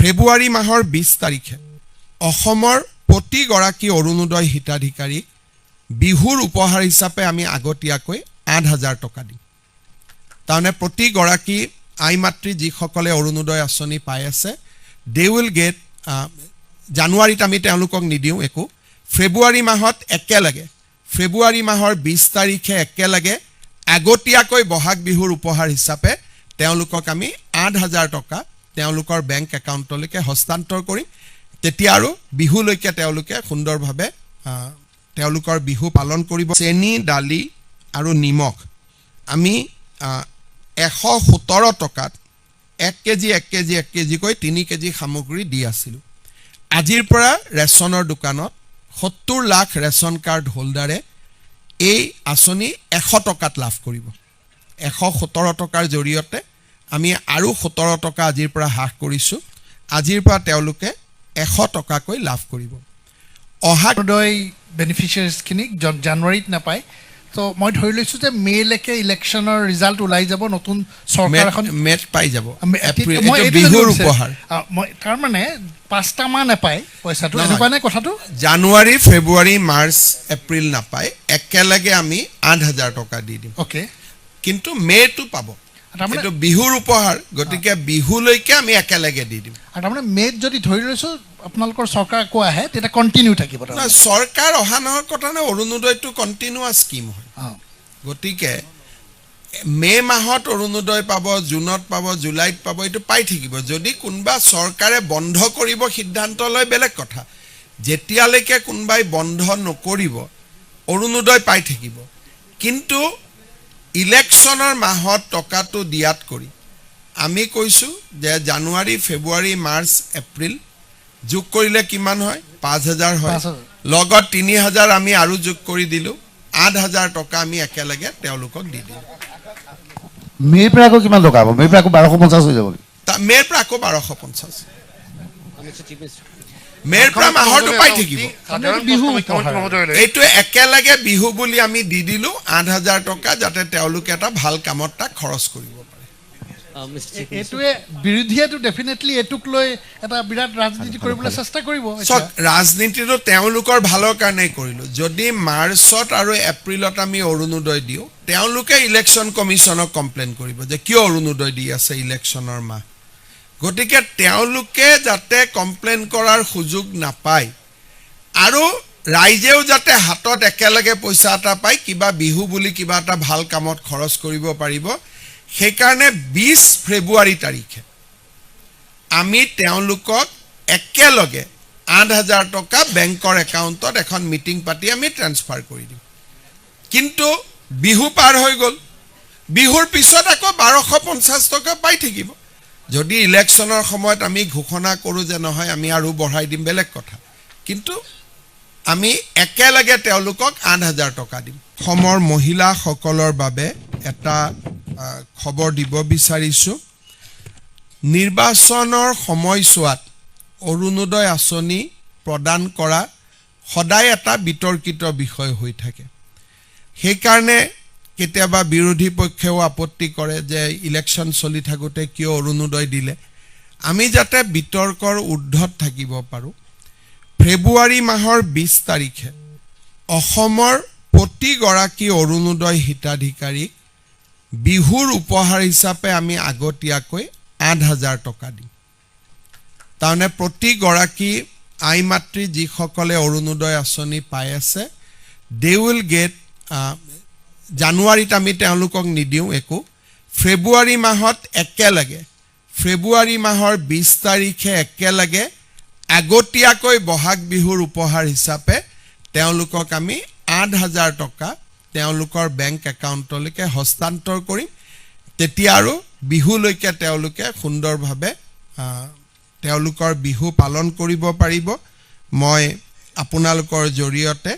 ফেব্ৰুৱাৰী মাহৰ 20 তাৰিখে অসমৰ প্ৰতিগৰাকী অৰুণোদয় হিতাধিকাৰীক বিহুৰ উপহাৰ হিচাপে আমি আগতীয়াকৈ ৮,০০০ টকা দিম। তাৰমানে প্ৰতিগৰাকী আই মাতৃ যিসকলে অৰুণোদয় আঁচনি পাই আছে দে উইল গেট জানুৱাৰীত আমি তেওঁলোকক নিদিওঁ একো, ফেব্ৰুৱাৰী মাহত একেলগে ফেব্ৰুৱাৰী মাহৰ 20 তাৰিখে একেলগে আগতীয়াকৈ বহাগ বিহুৰ উপহাৰ হিচাপে তেওঁলোকক আমি ৮,০০০ টকা তেওঁলোকৰ বেংক একাউণ্টলৈকে হস্তান্তৰ কৰিম। তেতিয়া আৰু বিহুলৈকে তেওঁলোকে সুন্দৰভাৱে তেওঁলোকৰ বিহু পালন কৰিব। চেনি, দালি আৰু নিমখ আমি ১১৭ টকাত 1 কেজিকৈ 3 কেজি সামগ্ৰী দি আছিলোঁ। আজিৰ পৰা ৰেচনৰ দোকানত ৭০ লাখ ৰেচন কাৰ্ড হোল্ডাৰে এই আঁচনি ১০০ টকাত লাভ কৰিব। ১১৭ টকাৰ জৰিয়তে আমি আৰু ১৭ টকা আজিৰ পৰা হ্ৰাস কৰিছোঁ। আজিৰ পৰা তেওঁলোকে ১০০ টকাকৈ লাভ কৰিব। অহা বেনিফিচিয়াৰিজখিনিক জানুৱাৰীত নাপায়, তো মই ধৰি লৈছোঁ যে মে'লৈকে ইলেকশ্যনৰ ৰিজাল্ট ওলাই যাব, নতুন চৰকাৰ এখন মেট পাই যাব বিহুৰ উপহাৰ। মই তাৰমানে 5টা মাহ নাপায় পইচাটো, এনেকুৱা নে কথাটো? জানুৱাৰী, ফেব্ৰুৱাৰী, মাৰ্চ, এপ্ৰিল নাপায়, একেলগে আমি ৮,০০০ টকা দি দিম। অ'কে, কিন্তু মে'টো পাব, এইটো বিহুৰ উপহাৰ, গতিকে বিহুলৈকে আমি একেলগে দি দিম। আৰু তাৰমানে মে'ত যদি ধৰি লৈছোঁ আপোনালোকৰ চৰকাৰ আকৌ আহে তেতিয়া কণ্টিনিউ থাকিব। চৰকাৰ অহা নহয় কথা নাই, অৰুণোদয়টো কণ্টিনিউৱাছ স্কিম হয়। গতিকে মে' মাহত অৰুণোদয় পাব, জুনত পাব, জুলাইত পাব, এইটো পাই থাকিব। যদি কোনোবা চৰকাৰে বন্ধ কৰিব সিদ্ধান্ত লয় বেলেগ কথা, যেতিয়ালৈকে কোনোবাই বন্ধ নকৰিব অৰুণোদয় পাই থাকিব। কিন্তু ইলেকশ্যনৰ মাহত টকাটো দিয়াত কৰি আমি কৈছোঁ যে জানুৱাৰী, ফেব্ৰুৱাৰী, মাৰ্চ, এপ্ৰিল যোগ কৰিলে কিমান হয়? ৫,০০০ হয়। লগত ৩,০০০ আমি আৰু যোগ কৰি দিলোঁ, ৮,০০০ টকা আমি একেলগে তেওঁলোকক দি দিলোঁ। মে'ৰ পৰা আকৌ কিমান টকা হ'ব? মে'ৰ পৰা আকৌ ১২৫০ হৈ যাব। মে'ৰ পৰা আকৌ ১২৫০, মে'ৰ পৰা মাহৰটো পাই থাকিব। এইটো একেলগে বিহু বুলি আমি দি দিলোঁ ৮,০০০ টকা, যাতে তেওঁলোকে এটা ভাল কামত তাক খৰচ কৰিব পাৰে। এইটোৱে বিৰোধীয়েতো ডেফিনেটলি এইটোক লৈ এটা বিৰাট ৰাজনীতি কৰিবলৈ চেষ্টা কৰিব। চাওক, ৰাজনীতিটো তেওঁলোকৰ ভালৰ কাৰণেই কৰিলোঁ। যদি মাৰ্চত আৰু এপ্ৰিলত আমি অৰুণোদয় দিওঁ, তেওঁলোকে ইলেকশ্যন কমিশ্যনক কমপ্লেইন কৰিব যে কিয় অৰুণোদয় দি আছে ইলেকশ্যনৰ মাহ। গতিকে তেওঁলোকে যাতে কমপ্লেইন কৰাৰ সুযোগ নাপায় আৰু ৰাইজেও যাতে হাতত একেলগে পইচা এটা পায়, কিবা বিহু বুলি কিবা এটা ভাল কামত খৰচ কৰিব পাৰিব, সেইকাৰণে ২০ ফেব্ৰুৱাৰী তাৰিখে আমি তেওঁলোকক একেলগে ৮,০০০ টকা বেংকৰ একাউণ্টত এখন মিটিং পাতি আমি ট্ৰেন্সফাৰ কৰি দিম। কিন্তু বিহু পাৰ হৈ গ'ল, বিহুৰ পিছত আকৌ ১২৫০ টকা পাই থাকিব। যদি ইলেকশ্যনৰ সময়ত আমি ঘোষণা কৰোঁ যে নহয় আমি আৰু বঢ়াই দিম, বেলেগ কথা, কিন্তু আমি একেলগে তেওঁলোকক ৮,০০০ টকা দিম। অসমৰ মহিলাসকলৰ বাবে এটা খবৰ দিব বিচাৰিছোঁ। নিৰ্বাচনৰ সময়ছোৱাত অৰুণোদয় আঁচনি প্ৰদান কৰা সদায় এটা বিতৰ্কিত বিষয় হৈ থাকে। সেইকাৰণে কেতিয়াবা বিৰোধী পক্ষেও আপত্তি কৰে যে ইলেকশ্যন চলি থাকোঁতে কিয় অৰুণোদয় দিলে। আমি যাতে বিতৰ্কৰ ঊৰ্ধত থাকিব পাৰোঁ, ফেব্ৰুৱাৰী মাহৰ ২০ তাৰিখে অসমৰ প্ৰতিগৰাকী অৰুণোদয় হিতাধিকাৰীক বিহুৰ উপহাৰ হিচাপে আমি আগতীয়াকৈ ৮,০০০ টকা দিম। তাৰমানে প্ৰতিগৰাকী আই মাতৃ যিসকলে অৰুণোদয় আঁচনি পাই আছে দে উইল গেট জানুৱাৰীত আমি তেওঁলোকক নিদিওঁ একো, ফেব্ৰুৱাৰী মাহত একেলগে ফেব্ৰুৱাৰী মাহৰ ২০ তাৰিখে একেলগে আগতীয়াকৈ বহাগ বিহুৰ উপহাৰ হিচাপে তেওঁলোকক আমি ৮,০০০ টকা তেওঁলোকৰ বেংক একাউণ্টলৈকে হস্তান্তৰ কৰিম। তেতিয়া আৰু বিহুলৈকে তেওঁলোকে সুন্দৰভাৱে তেওঁলোকৰ বিহু পালন কৰিব পাৰিব। মই আপোনালোকৰ জৰিয়তে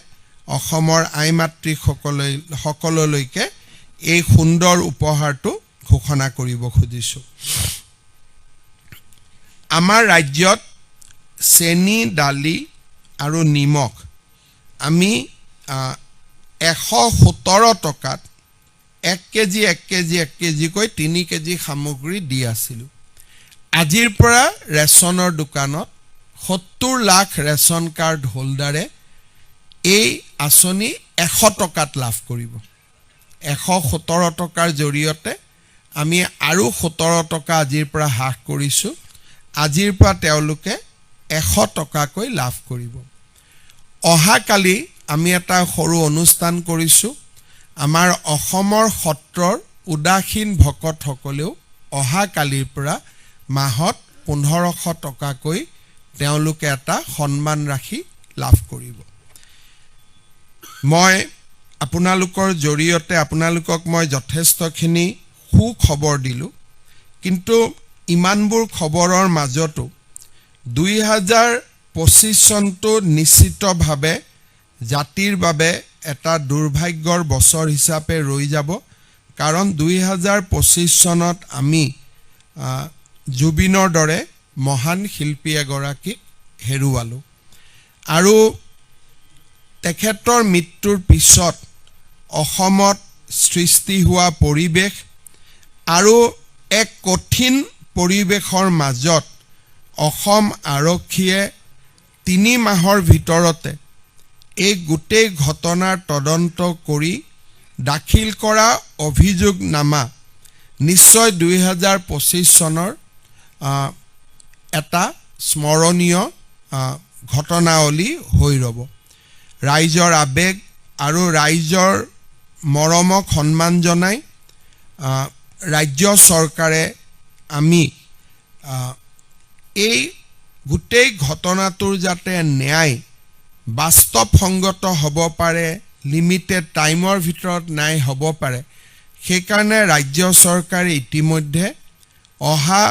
অসমৰ আই মাতৃসকললৈকে এই সুন্দৰ উপহাৰটো ঘোষণা কৰিব খুজিছোঁ। আমাৰ ৰাজ্যত চেনি, দালি আৰু নিমখ আমি ১১৭ টকাত 1 কেজিকৈ 3 কেজি সামগ্ৰী দি আছিলোঁ। আজিৰ পৰা ৰেচনৰ দোকানত 70 লাখ ৰেচন কাৰ্ড হোল্ডাৰে এই আঁচনি 100 টকাত লাভ কৰিব 117 টকাৰ জৰিয়তে আমি আৰু 17 টকা আজিৰ পৰা হ্ৰাস কৰিছোঁ আজিৰ পৰা তেওঁলোকে 100 টকাকৈ লাভ কৰিব অহাকালি আমি এটা সৰু অনুষ্ঠান কৰিছোঁ আমাৰ অসমৰ সত্ৰৰ উদাসীন ভকতসকলেও অহাকালিৰ পৰা মাহত 1500 টকাকৈ তেওঁলোকে এটা সন্মান ৰাখি লাভ কৰিব মই আপোনালোকৰ জৰিয়তে আপোনালোকক মই যথেষ্টখিনি সুখবৰ দিলোঁ কিন্তু ইমানবোৰ খবৰৰ মাজতো 2025 চনটো নিশ্চিতভাৱে জাতিৰ বাবে এটা দুৰ্ভাগ্যৰ বছৰ হিচাপে ৰৈ যাব কাৰণ 2025 চনত আমি জুবিনৰ দৰে মহান শিল্পী এগৰাকীক হেৰুৱালোঁ আৰু তেখেতৰ মৃত্যুৰ পিছত অসমত সৃষ্টি হোৱা পৰিৱেশ আৰু এক কঠিন পৰিৱেশৰ মাজত অসম আৰক্ষীয়ে 3 মাহৰ ভিতৰতে এই গোটেই ঘটনাৰ তদন্ত কৰি দাখিল কৰা অভিযোগনামা নিশ্চয় 2025 চনৰ এটা স্মৰণীয় ঘটনাৱলী হৈ ৰ'ব ৰাইজৰ আবেগ আৰু ৰাইজৰ মৰমক সন্মান জনাই ৰাজ্য চৰকাৰে আমি এই গোটেই ঘটনাটোৰ যাতে ন্যায় বাস্তৱসংগত হ'ব পাৰে লিমিটেড টাইমৰ ভিতৰত ন্যায় হ'ব পাৰে সেইকাৰণে ৰাজ্য চৰকাৰে ইতিমধ্যে অহা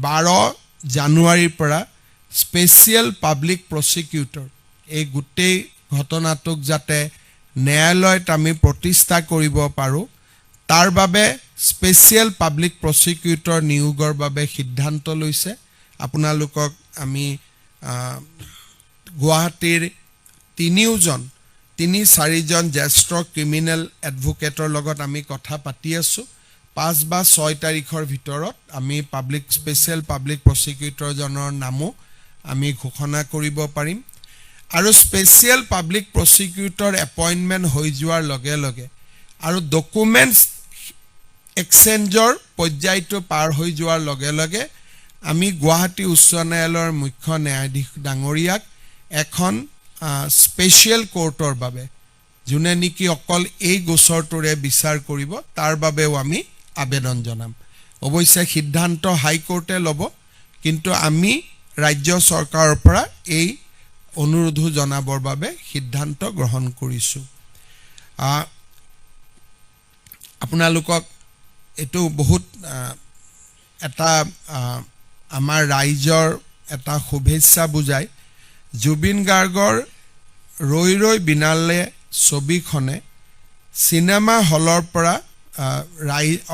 12 জানুৱাৰীৰ পৰা স্পেচিয়েল পাব্লিক প্ৰসিকিউটৰ এই গোটেই ঘটনাটোক যাতে ন্যায়ালয়ত আমি প্ৰতিষ্ঠা কৰিব পাৰোঁ তাৰ বাবে স্পেচিয়েল পাব্লিক প্ৰসিকিউটৰ নিয়োগৰ বাবে সিদ্ধান্ত লৈছে আপোনালোকক আমি গুৱাহাটীৰ 3-4জন জ্যেষ্ঠ ক্ৰিমিনেল এডভোকেটৰ লগত আমি কথা পাতি আছোঁ 5 বা 6 তাৰিখৰ ভিতৰত আমি স্পেচিয়েল পাব্লিক প্ৰসিকিউটৰজনৰ নামো আমি ঘোষণা কৰিব পাৰিম আৰু স্পেচিয়েল পাব্লিক প্ৰসিকিউটৰ এপইণ্টমেণ্ট হৈ যোৱাৰ লগে লগে আৰু ডকুমেণ্টছ এক্সচেঞ্জৰ পৰ্যায়টো পাৰ হৈ যোৱাৰ লগে লগে আমি গুৱাহাটী উচ্চ ন্যায়ালয়ৰ মুখ্য ন্যায়াধীশ ডাঙৰীয়াক এখন স্পেচিয়েল কোৰ্টৰ বাবে যোনে নেকি অকল এই গোচৰটোৰে বিচাৰ কৰিব তাৰ বাবেও আমি আবেদন জনাম অৱশ্যে সিদ্ধান্ত হাইকোৰ্টে ল'ব কিন্তু আমি ৰাজ্য চৰকাৰৰ পৰা এই অনুৰোধ জনাবৰ বাবে সিদ্ধান্ত গ্ৰহণ কৰিছোঁ আপোনালোকক এটো বহুত এটা আমাৰ ৰাইজৰ এটা শুভেচ্ছা বুজায় জুবিন গাৰ্গৰ ৰৈ ৰৈ বিনালে ছবিখনে সিনেমা হলৰ পৰা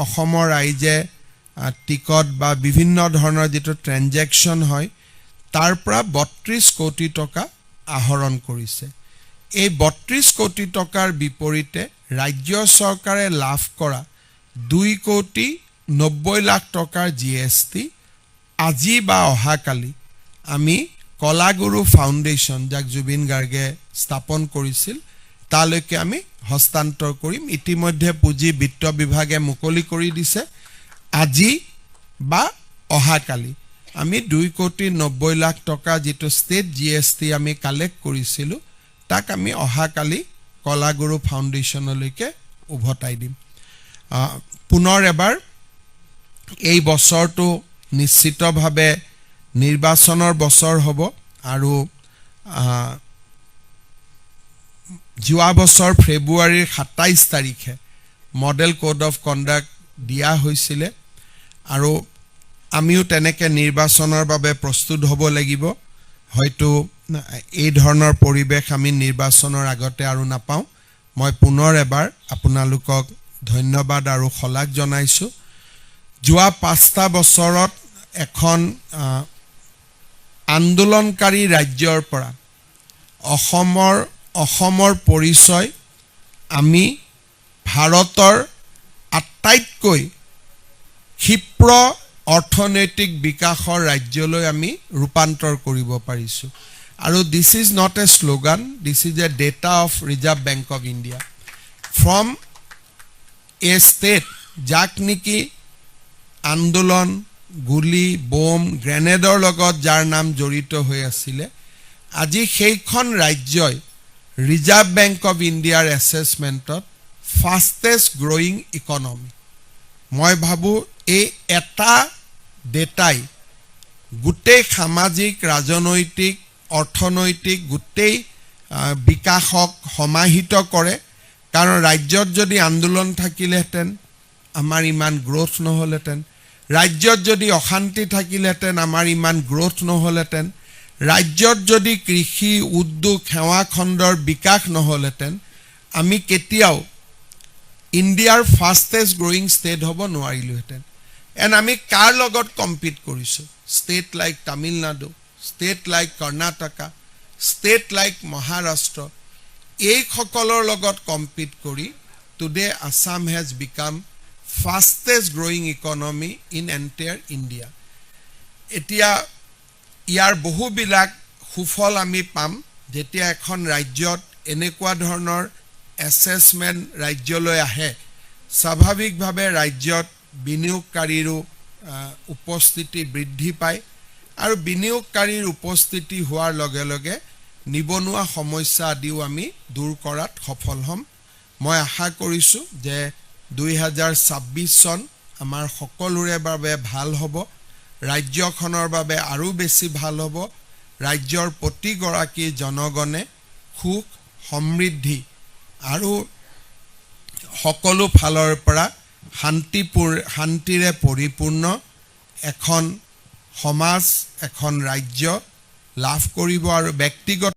অসমৰ ৰাইজে টিকট বা বিভিন্ন ধৰণৰ যেটো ট্ৰানজেকচন হয় তাৰ পৰা 32 কোটি টকা আহৰণ কৰিছে এই 32 কোটি টকাৰ বিপৰীতে ৰাজ্য চৰকাৰে লাভ কৰা 2 কোটি 90 লাখ টকাৰ জিএসটি আজি বা অহাকালি আমি কলাগুৰু ফাউণ্ডেশ্যন যাক জুবিন গাৰ্গে স্থাপন কৰিছিল তালৈকে আমি হস্তান্তৰ কৰিম ইতিমধ্যে পুঁজি বিত্ত বিভাগে মুকলি কৰি দিছে আজি বা অহাকালি আমি 2 কোটি 90 লাখ টকা যেটো ষ্টেট জিএসটি আমি কালেক্ট কৰিছিলো তাক আমি অহাকালি কলাগুৰু ফাউণ্ডেশ্যনলৈকে উভতাই দিম পুনৰ এবাৰ এই বছৰটো নিশ্চিতভাৱে নিৰ্বাচনৰ বছৰ হ'ব আৰু যোৱা বছৰ ফেব্ৰুৱাৰীৰ 27 তাৰিখে মডেল কোড অফ কণ্ডাক্ট দিয়া হৈছিল আৰু আমিও তেনেকে নিৰ্বাচনৰ বাবে প্ৰস্তুত হ'ব লাগিব হয়তো এই ধৰণৰ পৰিবেশ আমি নিৰ্বাচনৰ আগতে আৰু নাপাওঁ মই পুনৰ এবাৰ আপোনালোকক ধন্যবাদ আৰু খলাক জনাইছো যোৱা 5টা বছৰত এখন আন্দোলনকাৰী ৰাজ্যৰ পৰা অসমৰ পৰিচয় আমি ভাৰতৰ আটাইতকৈ ক্ষিপ্ৰ অৰ্থনৈতিক বিকাশৰ ৰাজ্যলৈ আমি ৰূপান্তৰ কৰিব পাৰিছোঁ আৰু this is not a slogan this is a data of reserve bank of India from a state যাক নেকি আন্দোলন গুলি বোম গ্ৰেনেডৰ লগত যাৰ নাম জড়িত হৈ আছিলে আজি সেইখন ৰাজ্যই ৰিজাৰ্ভ বেংক অফ ইণ্ডিয়াৰ এছেছমেণ্টত ফাষ্টেষ্ট গ্ৰয়িং ইকনমি মই ভাবোঁ এই এটা ডেটাই গোটেই সামাজিক ৰাজনৈতিক অৰ্থনৈতিক গোটেই বিকাশক সমাহিত কৰে কাৰণ ৰাজ্যত যদি আন্দোলন থাকিলেহেঁতেন আমাৰ ইমান গ্ৰোথ নহ'লহেঁতেন ৰাজ্যত যদি অশান্তি থাকিলেহেঁতেন আমাৰ ইমান গ্ৰোথ নহ'লহেঁতেন ৰাজ্যত যদি কৃষি উদ্যোগ সেৱা খণ্ডৰ বিকাশ নহ'লহেঁতেন আমি কেতিয়াও ইণ্ডিয়াৰ ফাষ্টেষ্ট গ্ৰয়িং ষ্টেট হ'ব নোৱাৰিলোহেঁতেন এণ্ড আমি কাৰ লগত কম্পিট কৰিছোঁ state like Tamil Nadu state like Karnataka state like Maharashtra এইসকলৰ লগত কম্পিট কৰি today Assam has became fastest growing economy in entire India এতিয়া ইয়াৰ বহুবিলাক সুফল আমি পাম যেতিয়া এখন ৰাজ্যত এনেকুৱা ধৰণৰ এছেছমেণ্ট ৰাজ্যলৈ আহে স্বাভাৱিকভাৱে ৰাজ্যত বিনিয়োগকাৰীৰো উপস্থিতি বৃদ্ধি পায় আৰু বিনিয়োগকাৰীৰ উপস্থিতি হোৱাৰ লগে লগে নিবনুৱা সমস্যা আদিও আমি দূৰ কৰাত সফল হ'ম মই আশা কৰিছোঁ যে 2026 চন আমাৰ সকলোৰে বাবে ভাল হ'ব ৰাজ্যখনৰ বাবে আৰু বেছি ভাল হ'ব ৰাজ্যৰ প্ৰতিগৰাকী জনগণে সুখ সমৃদ্ধি আৰু সকলো ফালৰ পৰা শান্তিৰে পৰিপূৰ্ণ এখন সমাজ এখন ৰাজ্য লাভ কৰিব আৰু ব্যক্তিগত